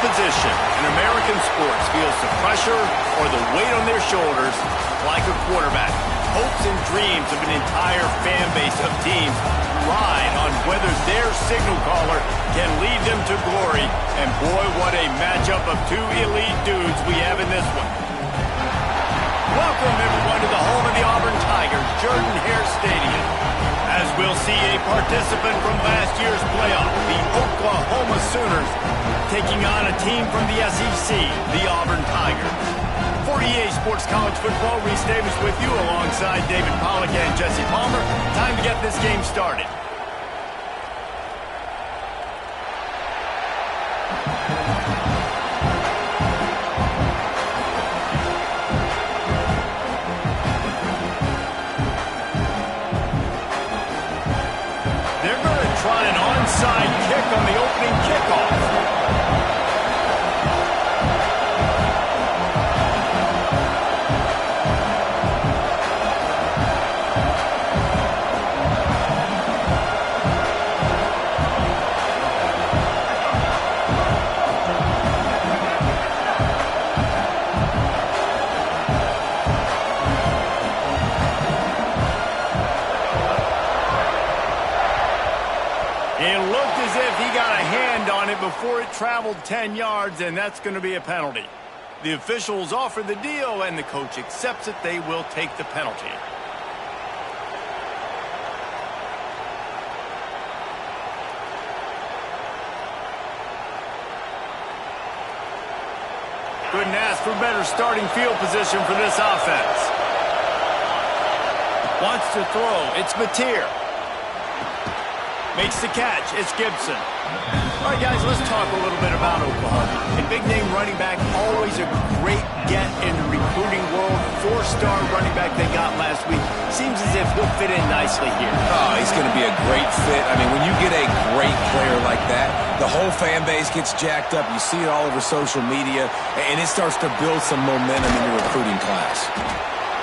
position in American sports feels the pressure or the weight on their shoulders like a quarterback. Hopes and dreams of an entire fan base of teams ride on whether their signal caller can lead them to glory. And boy, what a matchup of two elite dudes we have in this one. Welcome, everyone, to the home of the Auburn Tigers, Jordan-Hare Stadium. As we'll see a participant from last year's playoff, the Oklahoma Sooners, taking on a team from the SEC, the Auburn Tigers. For EA Sports College Football, Reese Davis with you alongside David Pollack and Jesse Palmer. Time to get this game started. Try an onside kick on the opening kickoff. It looked as if he got a hand on it before it traveled 10 yards, and that's going to be a penalty. The officials offer the deal, and the coach accepts it. They will take the penalty. Couldn't ask for better starting field position for this offense. Wants to throw. It's Mateer. Makes the catch. It's Gibson. All right, guys, let's talk a little bit about Oklahoma. A big-name running back, always a great get in the recruiting world. Four-star running back they got last week. Seems as if he'll fit in nicely here. Oh, he's going to be a great fit. I mean, when you get a great player like that, the whole fan base gets jacked up. You see it all over social media, and it starts to build some momentum in your recruiting class.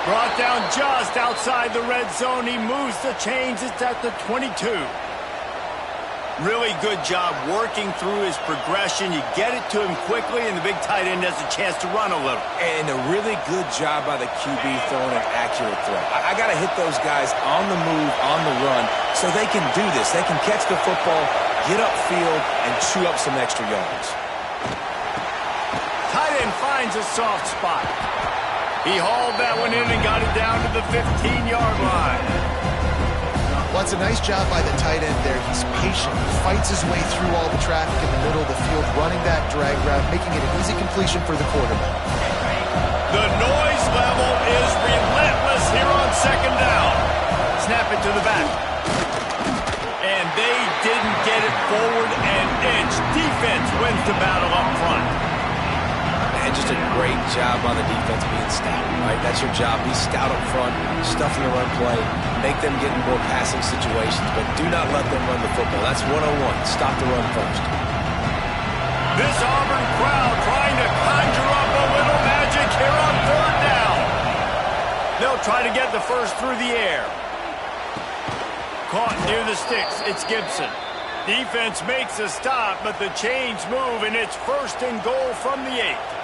Brought down just outside the red zone. He moves the chains. It's at the 22. Really good job working through his progression. You get it to him quickly, and the big tight end has a chance to run a little. And a really good job by the QB throwing an accurate throw. I got to hit those guys on the move, on the run, so they can do this. They can catch the football, get upfield, and chew up some extra yards. Tight end finds a soft spot. He hauled that one in and got it down to the 15-yard line. Well, it's a nice job by the tight end there. He's patient. He fights his way through all the traffic in the middle of the field, running that drag route, making it an easy completion for the quarterback. The noise level is relentless here on second down. Snap it to the back. And they didn't get it forward an inch. Defense wins the battle up front. And just a great job by the defense being stout, right? That's your job. Be stout up front, stuff in the run play, make them get in more passing situations, but do not let them run the football. That's 101. Stop the run first. This Auburn crowd trying to conjure up a little magic here on third down. They'll try to get the first through the air. Caught near the sticks. It's Gibson. Defense makes a stop, but the chains move, and it's first and goal from the 8.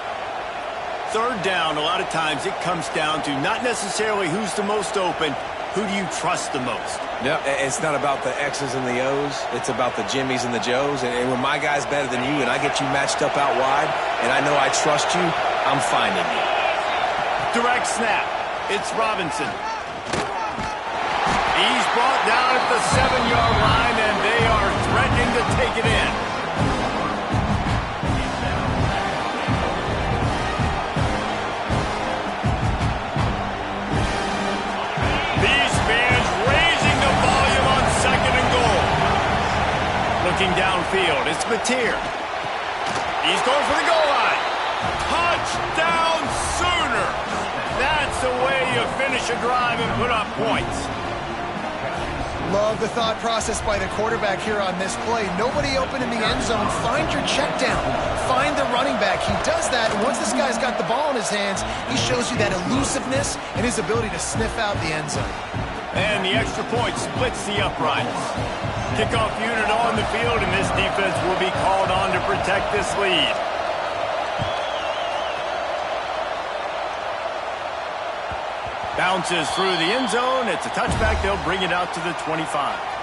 Third down, a lot of times it comes down to not necessarily who's the most open, who do you trust the most? Yep, it's not about the X's and the O's. It's about the Jimmies and the Joes. And when my guy's better than you and I get you matched up out wide and I know I trust you, I'm finding you. Direct snap. It's Robinson. He's brought down at the 7-yard line, and they are threatening to take it in. Looking downfield, it's Mateer. He's going for the goal line. Touchdown Sooner! That's the way you finish a drive and put up points. Love the thought process by the quarterback here on this play. Nobody open in the end zone. Find your check down. Find the running back. He does that, and once this guy's got the ball in his hands, he shows you that elusiveness and his ability to sniff out the end zone. And the extra point splits the uprights. Kickoff unit on the field, and this defense will be called on to protect this lead. Bounces through the end zone. It's a touchback. They'll bring it out to the 25.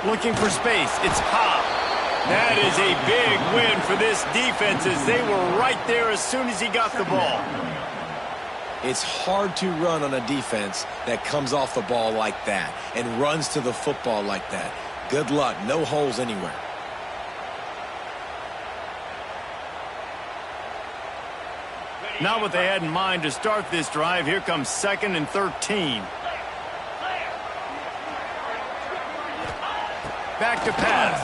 Looking for space. It's Cobb. That is a big win for this defense as they were right there as soon as he got the ball. It's hard to run on a defense that comes off the ball like that and runs to the football like that. Good luck. No holes anywhere. Not what they had in mind to start this drive. Here comes 2nd and 13. Back to pass.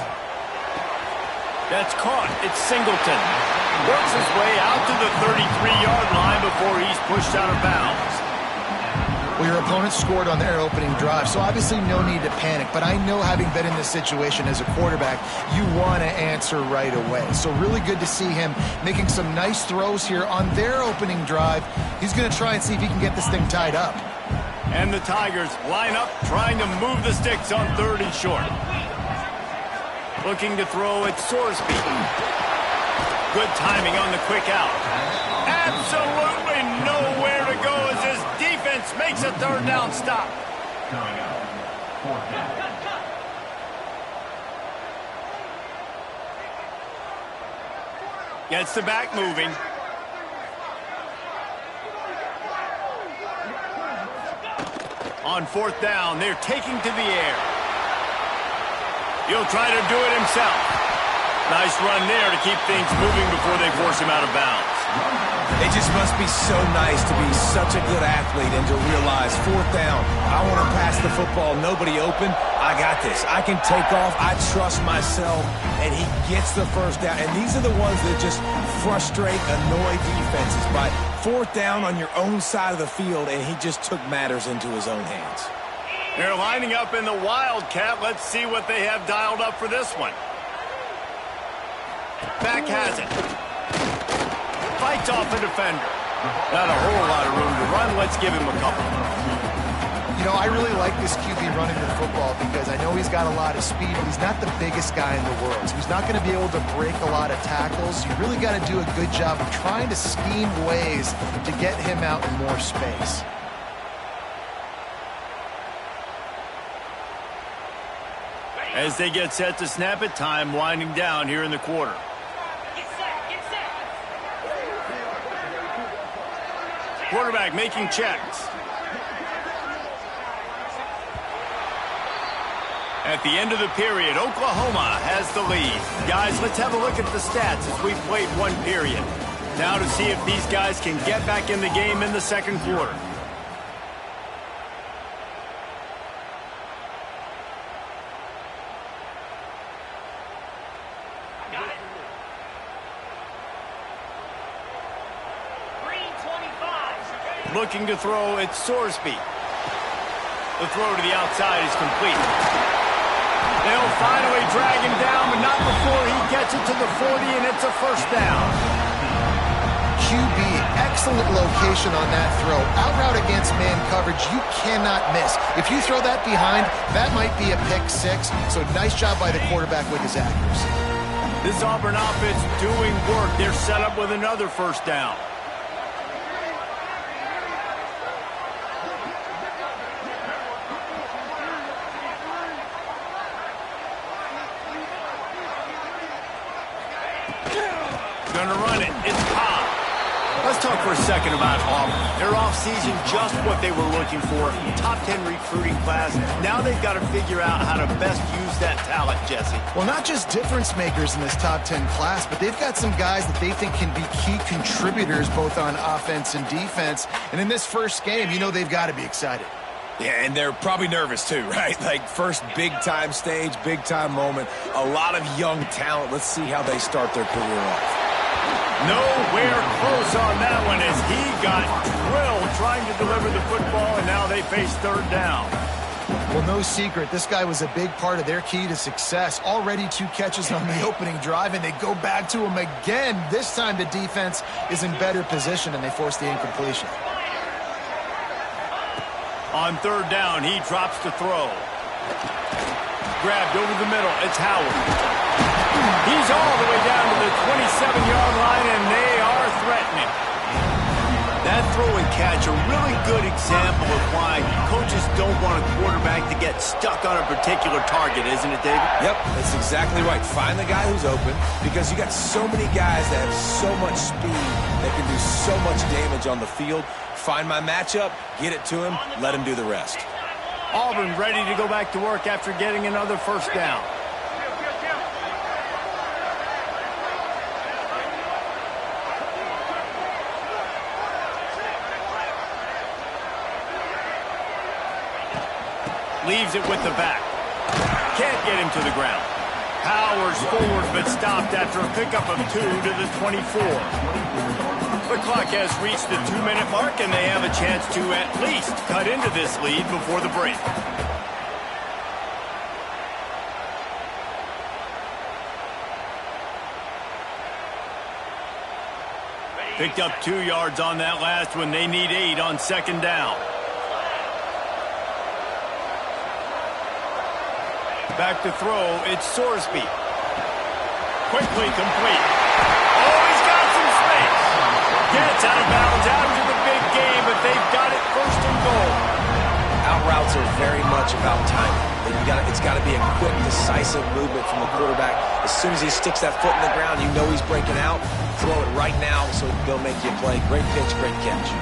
That's caught. It's Singleton. Works his way out to the 33-yard line before he's pushed out of bounds. Well, your opponent scored on their opening drive, so obviously no need to panic. But I know, having been in this situation as a quarterback, you want to answer right away. So really good to see him making some nice throws here on their opening drive. He's going to try and see if he can get this thing tied up. And the Tigers line up, trying to move the sticks on 3rd and short. Looking to throw at Sorsby. Good timing on the quick out. Absolutely nowhere to go as his defense makes a 3rd down stop. Gets the back moving. On 4th down, they're taking to the air. He'll try to do it himself. Nice run there to keep things moving before they force him out of bounds. It just must be so nice to be such a good athlete and to realize 4th down, I want to pass the football, nobody open, I got this. I can take off, I trust myself, and he gets the 1st down. And these are the ones that just frustrate, annoy defenses. By 4th down on your own side of the field, and he just took matters into his own hands. They're lining up in the Wildcat. Let's see what they have dialed up for this one. Back has it. Fights off a defender. Not a whole lot of room to run. Let's give him a couple. You know, I really like this QB running the football because I know he's got a lot of speed, but he's not the biggest guy in the world. So he's not going to be able to break a lot of tackles. You really got to do a good job of trying to scheme ways to get him out in more space. As they get set to snap it, time winding down here in the quarter. Quarterback making checks. At the end of the period, Oklahoma has the lead. Guys, let's have a look at the stats as we've played one period. Now to see if these guys can get back in the game in the 2nd quarter. Looking to throw at Sorsby. The throw to the outside is complete. They'll finally drag him down, but not before he gets it to the 40, and it's a 1st down. QB, excellent location on that throw. Out route against man coverage, you cannot miss. If you throw that behind, that might be a pick 6. So nice job by the quarterback with his accuracy. This Auburn offense doing work. They're set up with another 1st down. Gonna run it. It's Cobb. Let's talk for a second about Auburn. Their offseason, just what they were looking for. Top 10 recruiting class. Now they've got to figure out how to best use that talent, Jesse. Well, not just difference makers in this top 10 class, but they've got some guys that they think can be key contributors both on offense and defense. And in this first game, you know they've got to be excited. Yeah, and they're probably nervous too, right? Like, first big-time stage, big-time moment. A lot of young talent. Let's see how they start their career off. Nowhere close on that one as he got drilled trying to deliver the football, and now they face 3rd down. Well, no secret, this guy was a big part of their key to success. Already 2 catches on the opening drive, and they go back to him again. This time the defense is in better position, and they force the incompletion. On 3rd down, he drops to throw. Grabbed over the middle. It's Howard. He's all the way down to the 27-yard line, and they are threatening. That throw and catch, a really good example of why coaches don't want a quarterback to get stuck on a particular target, isn't it, David? Yep, that's exactly right. Find the guy who's open, because you got so many guys that have so much speed that can do so much damage on the field. Find my matchup, get it to him, let him do the rest. Auburn ready to go back to work after getting another 1st down. Leaves it with the back. Can't get him to the ground. Powers forward, but stopped after a pickup of 2 to the 24. The clock has reached the 2-minute mark, and they have a chance to at least cut into this lead before the break. Picked up 2 yards on that last one. They need 8 on 2nd down. Back to throw, it's Sorsby. Quickly complete. Oh, he's got some space. Gets out of bounds after the big game, but they've got it 1st and goal. Out routes are very much about timing. It's got to be a quick, decisive movement from the quarterback. As soon as he sticks that foot in the ground, you know he's breaking out. Throw it right now so they'll make you play. Great pitch, great catch.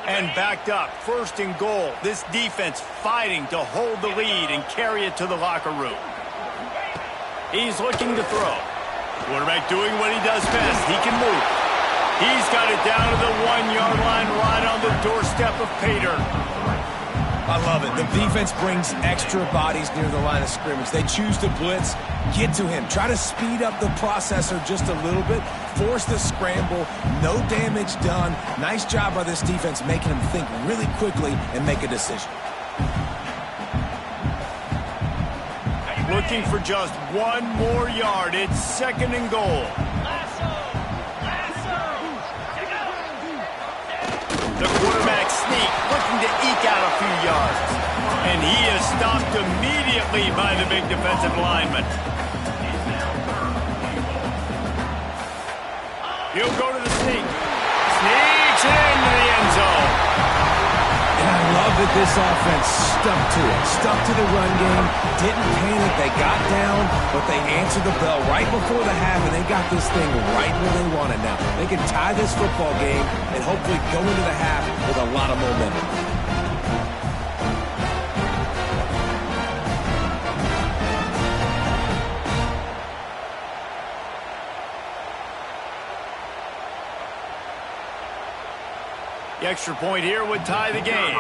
And backed up, 1st and goal. This defense fighting to hold the lead and carry it to the locker room. He's looking to throw. Quarterback doing what he does best. He can move. He's got it down to the 1-yard line, right on the doorstep of Pater. I love it. The defense brings extra bodies near the line of scrimmage. They choose to blitz. Get to him. Try to speed up the processor just a little bit. Force the scramble. No damage done. Nice job by this defense making him think really quickly and make a decision. Looking for just 1 more yard. It's 2nd and goal. The quarterback sneak, looking to eke out a few yards. And he is stopped immediately by the big defensive lineman. He'll go to the sneak. Sneaks into the end zone. And I love that this offense stuck to it. Stuck to the run game. Didn't panic. They got down, but they answered the bell right before the half, and they got this thing right where they want it now. They can tie this football game and hopefully go into the half with a lot of momentum. The extra point here would tie the game.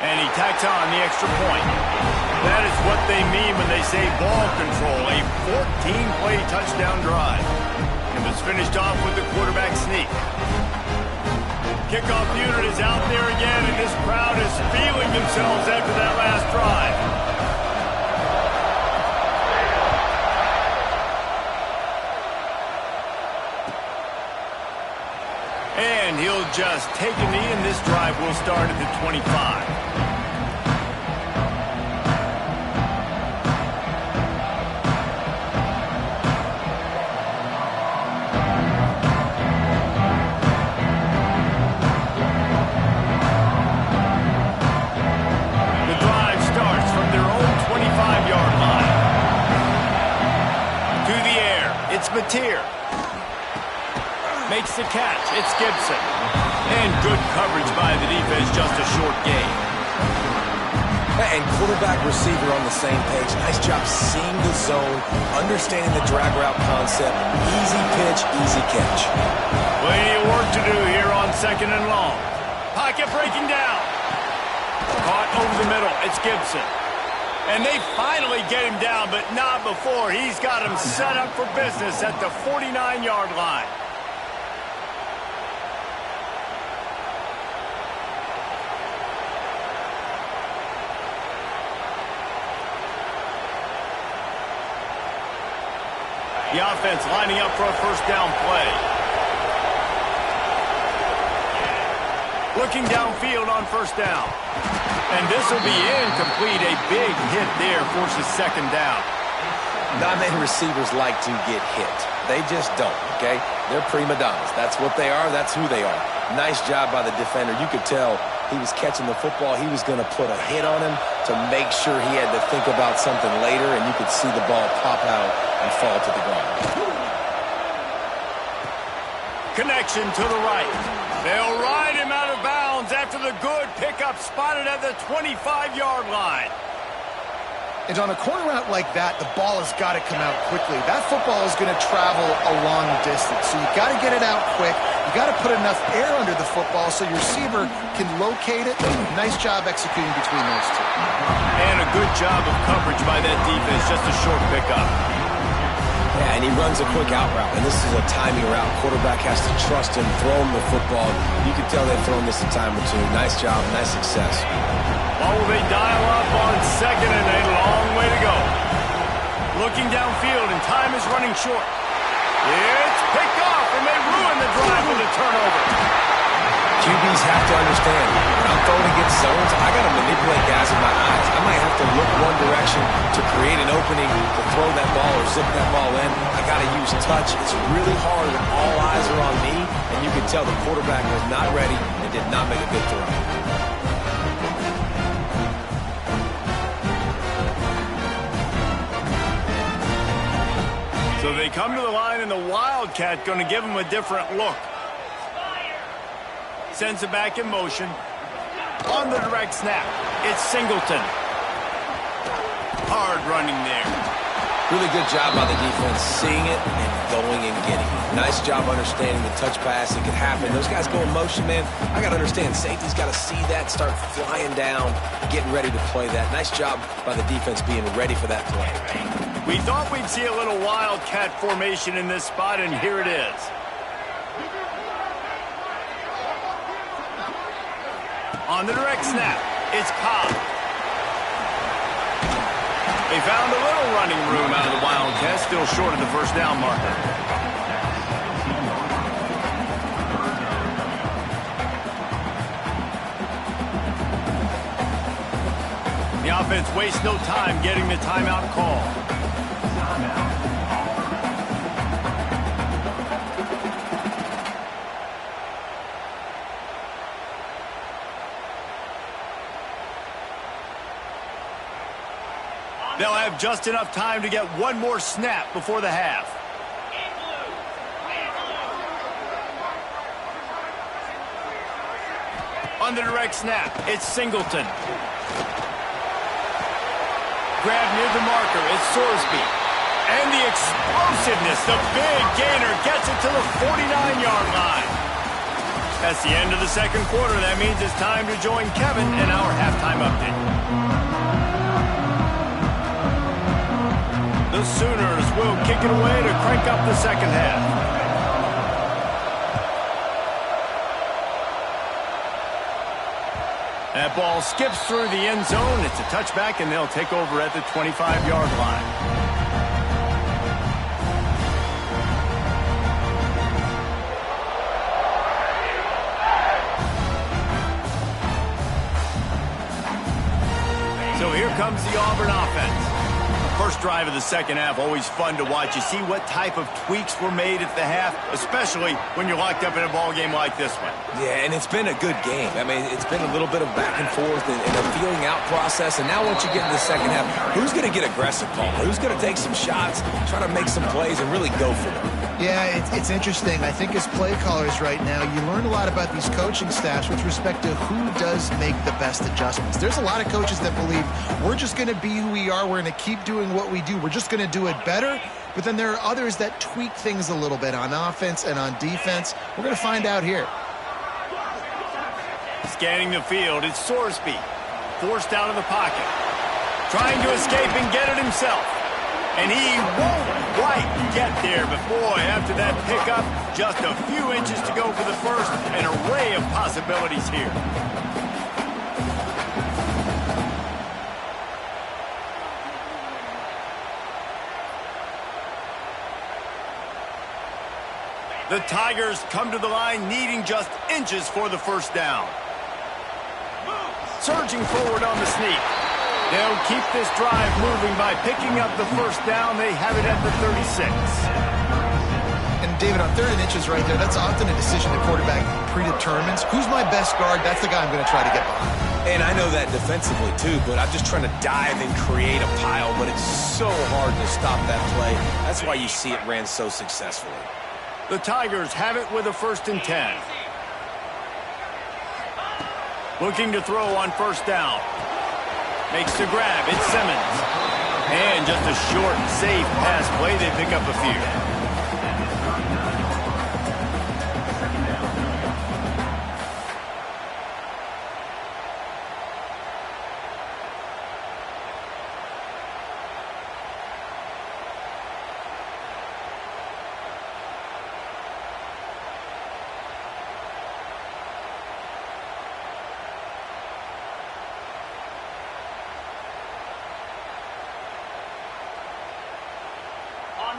And he tacks on the extra point. That is what they mean when they say ball control, a 14-play touchdown drive. It was finished off with the quarterback sneak. Kickoff unit is out there again, and this crowd is feeling themselves after that last drive. And he'll just take a knee, and this drive will start at the 25. The drive starts from their own 25-yard line. To the air, it's Mateer. Makes the catch. It's Gibson. And good coverage by the defense, just a short gain. And quarterback receiver on the same page. Nice job seeing the zone, understanding the drag route concept. Easy pitch, easy catch. Plenty of work to do here on 2nd and long. Pocket breaking down. Caught over the middle. It's Gibson. And they finally get him down, but not before. He's got him set up for business at the 49-yard line. The offense lining up for a first down play. Looking downfield on first down. And this will be incomplete. A big hit there forces second down. Not many receivers like to get hit. They just don't, okay? They're prima donnas. That's what they are. That's who they are. Nice job by the defender. You could tell he was catching the football. He was going to put a hit on him to make sure he had to think about something later, and you could see the ball pop out and fall to the ground. Connection to the right. They'll ride him out of bounds after the good pickup spotted at the 25-yard line. And on a corner route like that, the ball has got to come out quickly. That football is going to travel a long distance, so you got to get it out quick. You got to put enough air under the football so your receiver can locate it. Nice job executing between those two. And a good job of coverage by that defense, just a short pickup. Yeah, and he runs a quick out route, and this is a timing route. Quarterback has to trust him, throw him the football. You can tell they've thrown this a time or two. Nice job, nice success. Oh, they dial up on second and a long way to go. Looking downfield, and time is running short. It's picked off, and they ruin the drive with a turnover. QBs have to understand, when I'm throwing against zones, I got to manipulate guys with my eyes. I might have to look one direction to create an opening to throw that ball or zip that ball in. I got to use touch. It's really hard when all eyes are on me, and you can tell the quarterback was not ready and did not make a good throw. So they come to the line, and the Wildcat going to give him a different look. Sends it back in motion. On the direct snap, it's Singleton. Hard running there. Really good job by the defense, seeing it and going and getting it. Nice job understanding the touch pass. It could happen. Those guys go in motion, man. I got to understand, safety's got to see that, start flying down, getting ready to play that. Nice job by the defense being ready for that play. We thought we'd see a little Wildcat formation in this spot, and here it is. On the direct snap, it's Cobb. They found a little running room out of the Wildcats, still short of the first down marker. The offense wastes no time getting the timeout call. They'll have just enough time to get one more snap before the half. On the direct snap, it's Singleton. Grab near the marker, it's Sorsby. And the explosiveness, the big gainer gets it to the 49-yard line. That's the end of the second quarter. That means it's time to join Kevin in our halftime update. The Sooners will kick it away to crank up the second half. That ball skips through the end zone. It's a touchback, and they'll take over at the 25-yard line. So here comes the Auburn offense. First drive of the second half, always fun to watch. You see what type of tweaks were made at the half, especially when you're locked up in a ball game like this one. Yeah, and it's been a good game. I mean, it's been a little bit of back and forth and a feeling out process. And now once you get into the second half, who's going to get aggressive, Paul? Who's going to take some shots, try to make some plays, and really go for it? Yeah, it's interesting. I think as play callers right now, you learn a lot about these coaching staffs with respect to who does make the best adjustments. There's a lot of coaches that believe we're just going to be who we are. We're going to keep doing what we do. We're just going to do it better. But then there are others that tweak things a little bit on offense and on defense. We're going to find out here. Scanning the field, it's Sorsby. Forced out of the pocket. Trying to escape and get it himself. And he won't quite get there. But boy, after that pickup, just a few inches to go for the first. An array of possibilities here. The Tigers come to the line needing just inches for the first down. Surging forward on the sneak. They'll keep this drive moving by picking up the first down. They have it at the 36. And David, on 3rd and inches right there, that's often a decision the quarterback predetermines. Who's my best guard? That's the guy I'm going to try to get behind. And I know that defensively too, but I'm just trying to dive and create a pile, but it's so hard to stop that play. That's why you see it ran so successfully. The Tigers have it with a 1st and 10. Looking to throw on first down. Makes the grab. It's Simmons. And just a short, safe pass play. They pick up a few.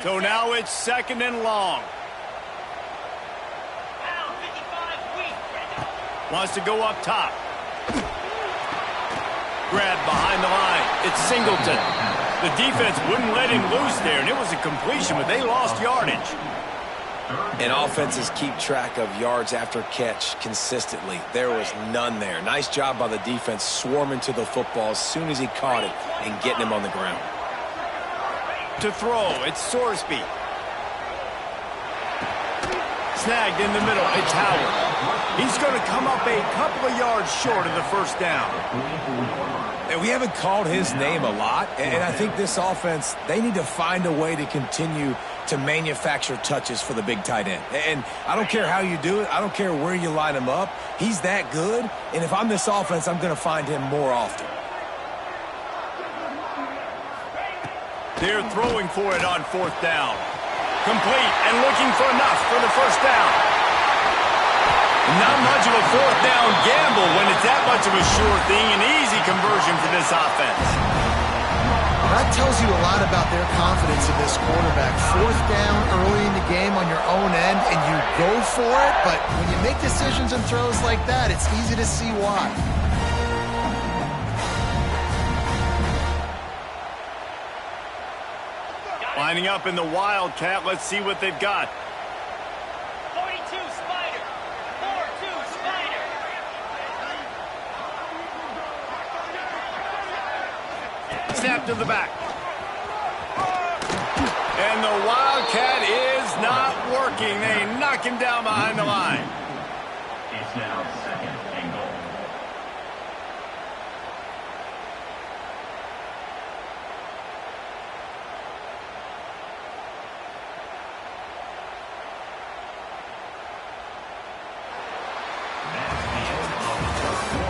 So now it's 2nd and long. Wants to go up top. Grab behind the line. It's Singleton. The defense wouldn't let him loose there, and it was a completion, but they lost yardage. And offenses keep track of yards after catch consistently. There was none there. Nice job by the defense swarming to the football as soon as he caught it and getting him on the ground. To throw, it's Sorsby. Snagged in the middle, it's Howard. He's going to come up a couple of yards short of the first down. And we haven't called his name a lot, and I think this offense, they need to find a way to continue to manufacture touches for the big tight end. And I don't care how you do it. I don't care where you line him up. He's that good, and if I'm this offense, I'm going to find him more often. They're throwing for it on 4th down. Complete and looking for enough for the first down. Not much of a 4th down gamble when it's that much of a sure thing. An easy conversion for this offense. That tells you a lot about their confidence in this quarterback. 4th down early in the game on your own end, and you go for it. But when you make decisions and throws like that, it's easy to see why. Lining up in the Wildcat. Let's see what they've got. 42 Spider. 4-2 Spider. Snap to the back. And the Wildcat is not working. They knock him down behind the line. It's now 2nd and goal.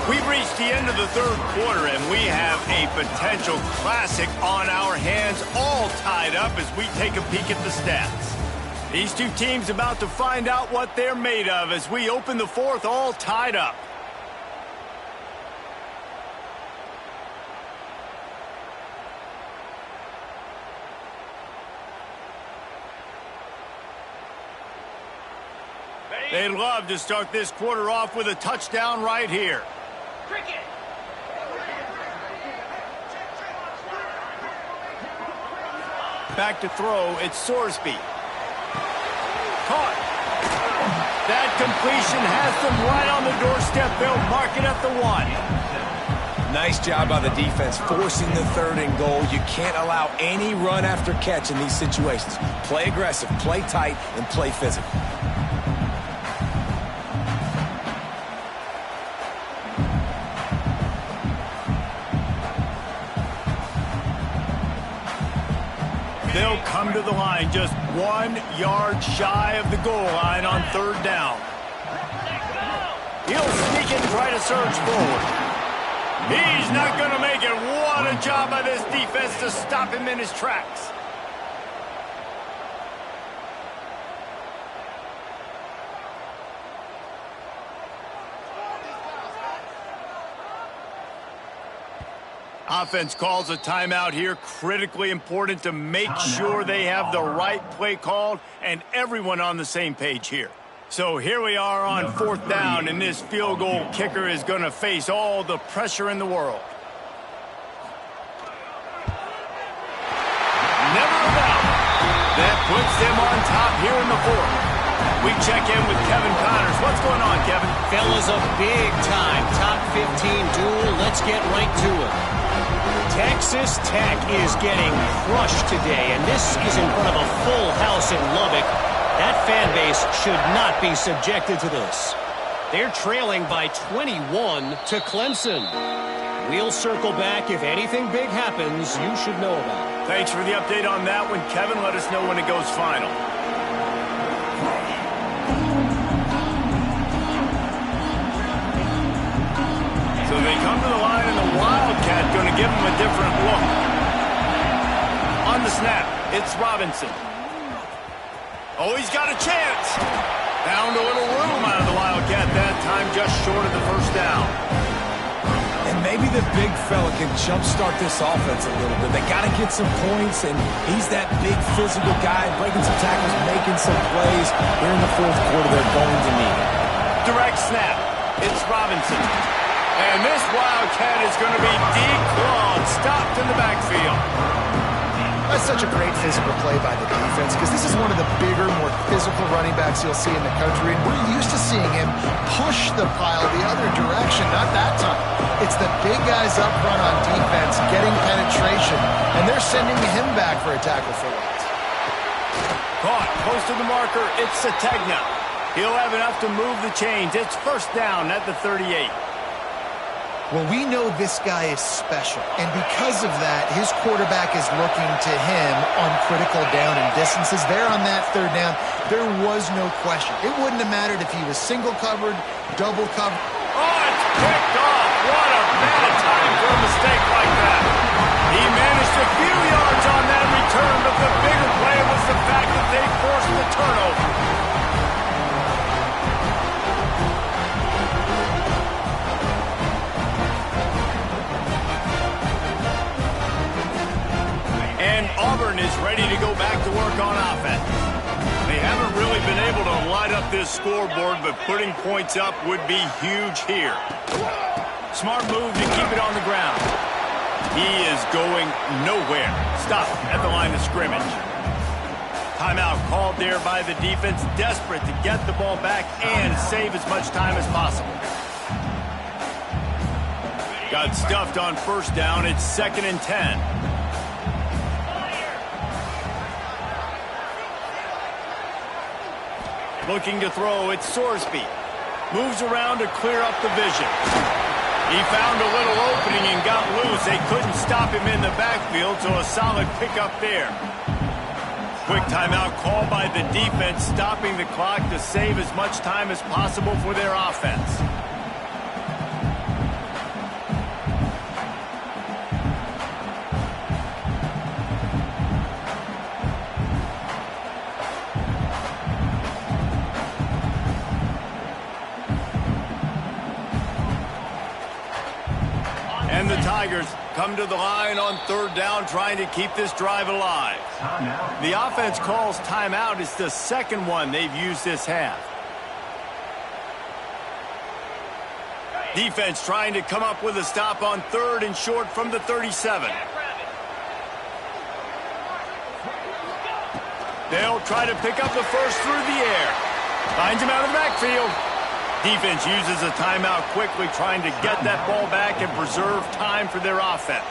We've reached the end of the 3rd quarter, and we have a potential classic on our hands, all tied up as we take a peek at the stats. These two teams about to find out what they're made of as we open the 4th, all tied up. They'd love to start this quarter off with a touchdown right here. Cricket. Back to throw, it's Sorsby. Caught. That completion has them right on the doorstep. They'll mark it at the 1. Nice job by the defense forcing the 3rd and goal. You can't allow any run after catch in these situations. Play aggressive, play tight, and play physical. They'll come to the line just 1 yard shy of the goal line on 3rd down. He'll sneak and try to surge forward. He's not going to make it. What a job by this defense to stop him in his tracks. Offense calls a timeout here. Critically important to make sure they have the right play called and everyone on the same page here. So here we are on 4th down, and this field goal kicker is going to face all the pressure in the world. Never a doubt. That puts them on top here in the 4th. We check in with Kevin Connors. What's going on, Kevin? Fellas, a big-time top 15 duel. Let's get right to it. Texas Tech is getting crushed today, and this is in front of a full house in Lubbock. That fan base should not be subjected to this. They're trailing by 21 to Clemson. We'll circle back. If anything big happens, you should know about it. Thanks for the update on that one, Kevin. Let us know when it goes final. So they come to the line, and the Wildcat going to give them a different look. On the snap, it's Robinson. Oh, he's got a chance. Found a little room out of the Wildcat that time, just short of the first down. And maybe the big fella can jumpstart this offense a little bit. They got to get some points, and he's that big physical guy, breaking some tackles, making some plays. Here in the 4th quarter, they're going to need it. Direct snap. It's Robinson. And this Wildcat is going to be declawed, stopped in the backfield. That's such a great physical play by the defense because this is one of the bigger, more physical running backs you'll see in the country, and we're used to seeing him push the pile the other direction. Not that time. It's the big guys up front on defense getting penetration, and they're sending him back for a tackle for loss. Caught, close to the marker, it's Sategna. He'll have enough to move the chains. It's first down at the 38. Well, we know this guy is special, and because of that, his quarterback is looking to him on critical down and distances. There on that 3rd down, there was no question. It wouldn't have mattered if he was single covered, double covered. Oh, it's picked off. What a bad time for a mistake like that. He managed a few yards on that return, but the bigger play was the fact that they forced the turnover. And Auburn is ready to go back to work on offense. They haven't really been able to light up this scoreboard, but putting points up would be huge here. Smart move to keep it on the ground. He is going nowhere. Stop at the line of scrimmage. Timeout called there by the defense, desperate to get the ball back and save as much time as possible. Got stuffed on first down. It's 2nd and 10. Looking to throw, it's Sorsby. Moves around to clear up the vision. He found a little opening and got loose. They couldn't stop him in the backfield, so a solid pickup there. Quick timeout called by the defense, stopping the clock to save as much time as possible for their offense. And the Tigers come to the line on 3rd down, trying to keep this drive alive. The offense calls timeout. It's the 2nd one they've used this half. Defense trying to come up with a stop on 3rd and short from the 37. They'll try to pick up the first through the air. Finds him out of the backfield. Defense uses a timeout quickly, trying to get that ball back and preserve time for their offense.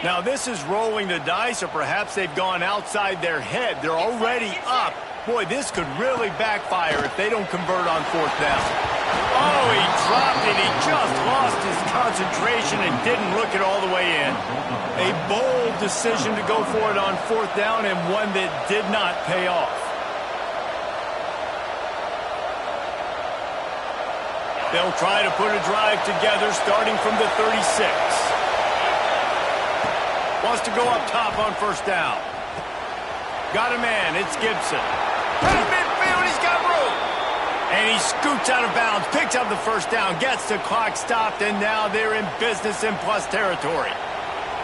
Now this is rolling the dice, or perhaps they've gone outside their head. They're already up Boy, this could really backfire if they don't convert on fourth down. Oh, he dropped it. He just lost his concentration and didn't look it all the way in. A bold decision to go for it on fourth down and one that did not pay off. They'll try to put a drive together starting from the 36. Wants to go up top on first down. Got a man. It's Gibson. Right in midfield, he's got room. And he scoots out of bounds, picks up the first down, gets the clock stopped, and now they're in business in plus territory.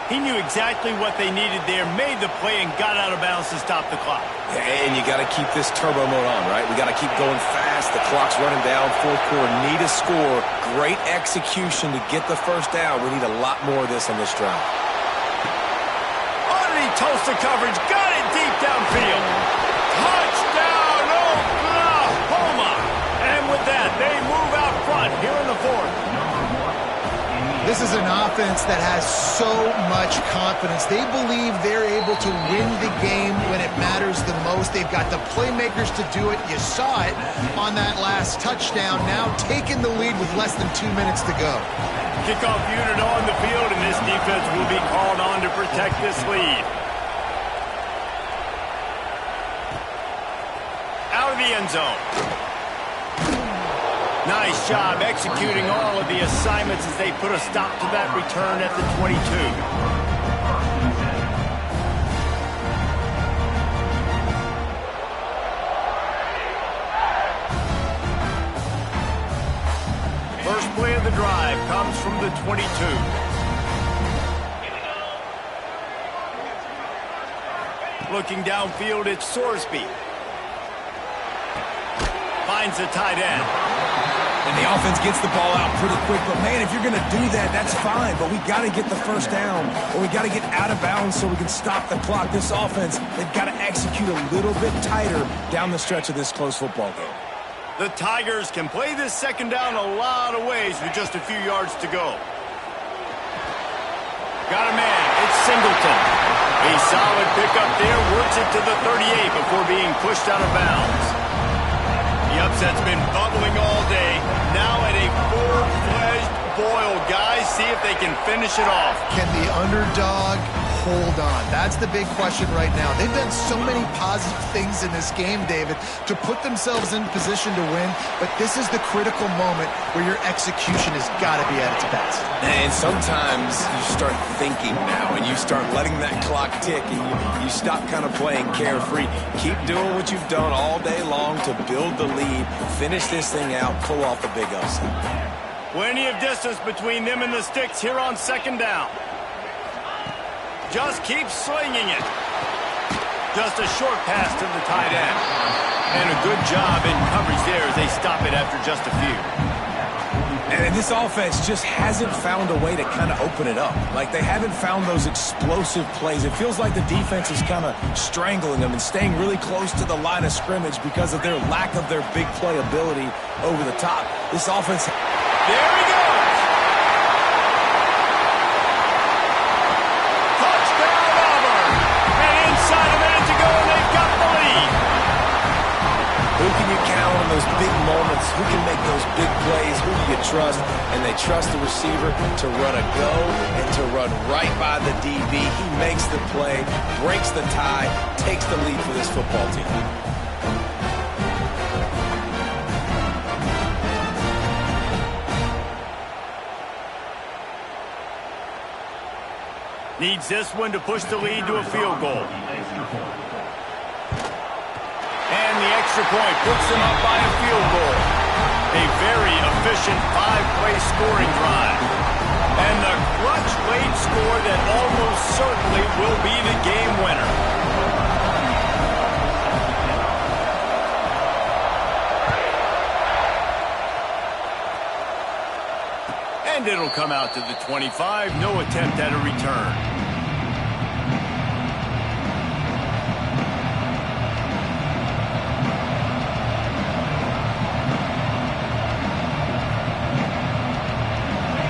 He knew exactly what they needed there, made the play, and got out of bounds to stop the clock. And you got to keep this turbo mode on, right? We got to keep going fast. The clock's running down. Fourth quarter, need a score. Great execution to get the first down. We need a lot more of this on this drive. Underneath toast the coverage, got it deep downfield. Touchdown, Oklahoma! And with that, they move out front here in the fourth. This is an offense that has so much confidence. They believe they're able to win the game when it matters the most. They've got the playmakers to do it. You saw it on that last touchdown. Now taking the lead with less than 2 minutes to go. Kickoff unit on the field, and this defense will be called on to protect this lead. Out of the end zone. Nice job executing all of the assignments as they put a stop to that return at the 22. First play of the drive comes from the 22. Looking downfield, it's Sorsby. Finds the tight end. And the offense gets the ball out pretty quick. But, man, if you're going to do that, that's fine. But we got to get the first down, or we got to get out of bounds so we can stop the clock. This offense, they've got to execute a little bit tighter down the stretch of this close football game. The Tigers can play this second down a lot of ways with just a few yards to go. Got a man. It's Singleton. A solid pickup there. Works it to the 38 before being pushed out of bounds. The upset's been bubbling all day. Now at a full-fledged boil. Guys, see if they can finish it off. Can the underdog hold on? That's the big question right now. They've done so many positive things in this game, David, to put themselves in position to win, but this is the critical moment where your execution has got to be at its best. And sometimes you start thinking now, and you start letting that clock tick, and you stop kind of playing carefree. Keep doing what you've done all day long to build the lead, finish this thing out, pull off the big upset. Plenty of distance between them and the sticks here on second down. Just keep slinging it. Just a short pass to the tight end. And a good job in coverage there as they stop it after just a few. And this offense just hasn't found a way to kind of open it up. Like, they haven't found those explosive plays. It feels like the defense is kind of strangling them and staying really close to the line of scrimmage because of their lack of their big play ability over the top. This offense... There he goes! Touchdown, Auburn! And inside a minute to go, and they've got the lead. Who can you count on those big moments? Who can make those big plays? Who do you trust? And they trust the receiver to run a go and to run right by the DB. He makes the play, breaks the tie, takes the lead for this football team. Needs this one to push the lead to a field goal. And the extra point puts them up by a field goal. A very efficient five-play scoring drive. And the clutch late score that almost certainly will be the game winner. And it'll come out to the 25. No attempt at a return.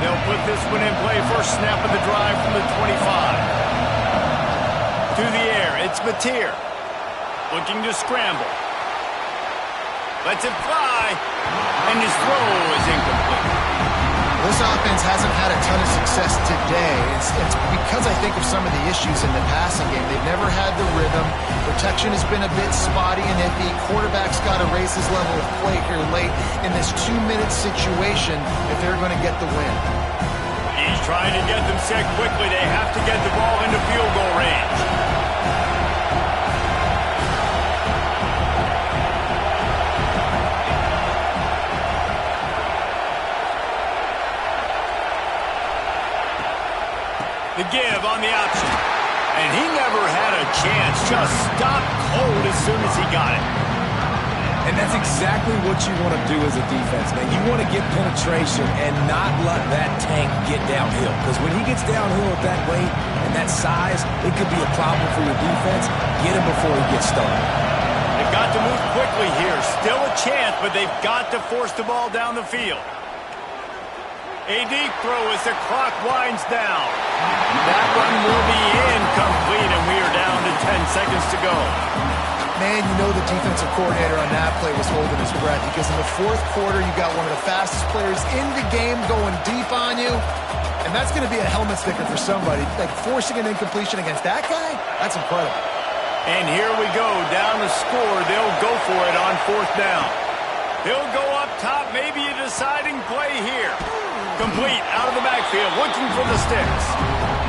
They'll put this one in play. First snap of the drive from the 25. To the air, it's Mateer. Looking to scramble. Lets it fly. And his throw is incomplete. This offense hasn't had a ton of success today. It's because I think of some of the issues in the passing game. They've never had the rhythm. Protection has been a bit spotty and iffy. Quarterback's got to raise his level of play here late in this 2-minute situation if they're going to get the win. He's trying to get them set quickly. They have to get the ball into field goal range. The give on the option. And he never had a chance. Just stopped cold as soon as he got it. And that's exactly what you want to do as a defense, man. You want to get penetration and not let that tank get downhill. Because when he gets downhill at that weight and that size, it could be a problem for your defense. Get him before he gets started. They've got to move quickly here. Still a chance, but they've got to force the ball down the field. A deep throw as the clock winds down. That one will be incomplete, and we are down to 10 seconds to go. Man, you know the defensive coordinator on that play was holding his breath because in the fourth quarter, you got one of the fastest players in the game going deep on you, and that's going to be a helmet sticker for somebody. Like forcing an incompletion against that guy, that's incredible. And here we go, down the score. They'll go for it on fourth down. He'll go up top, maybe a deciding play here. Complete, out of the backfield, looking for the sticks.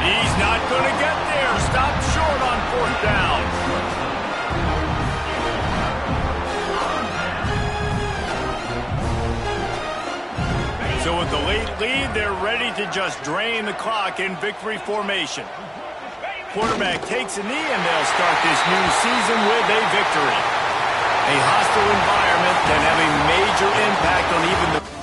He's not going to get there. Stopped short on fourth down. So with the late lead, they're ready to just drain the clock in victory formation. Quarterback takes a knee, and they'll start this new season with a victory. A hostile environment can have a major impact on even the